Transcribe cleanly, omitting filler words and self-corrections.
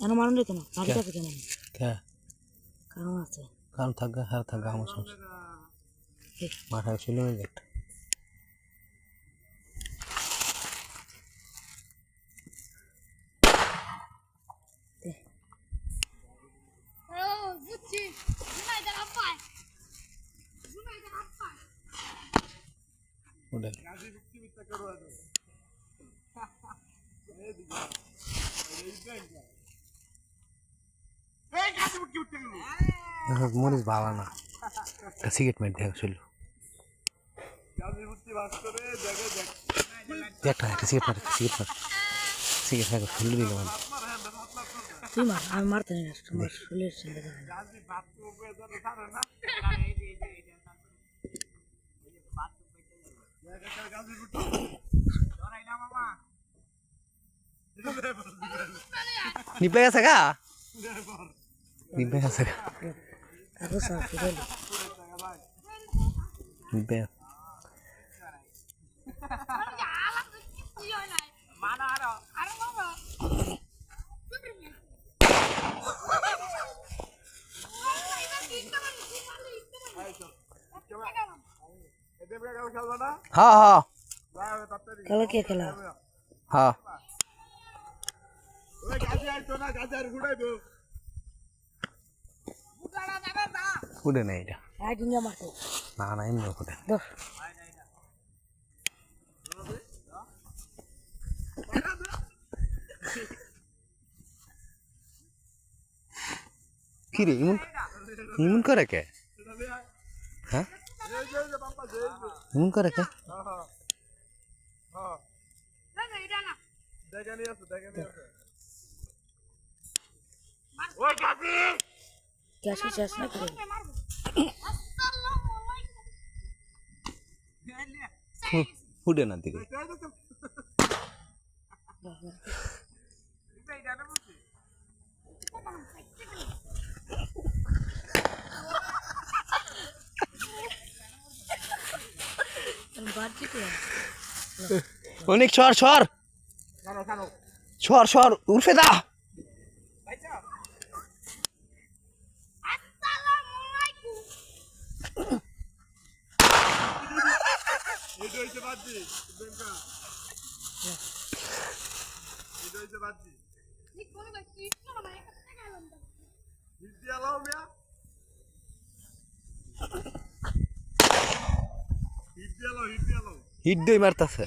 এখনো মানুষ যেত না গাড়ি থাকে কেন কারণ আছে কারণ থাকবে হ্যাঁ থাকবে আমার সমস্যা মাথায় ছিল একটা মরিস ভালো না সিগারেট মেট দেখা ছিল একটা সিগারেট সিগারেট ফেলে দিলাম তুই মার আমি মারতে নি না তোমার শরীরের ছেলে নিপে গেছে গা নিপে গেছে গা কাগজ সাফ করে নিপে हाँ हाँ कल क्या खेला हाँ उड़े नहीं जा आज दुनिया मारते ना ना इन लोगों ने दो किरे इमुन करे क्या हाँ इमुन करे क्या क्या चीज़ ना करो उड़े ना दिखे অনেক সর সর সর সর উঠে দা হিট দিয়ে মারতাছে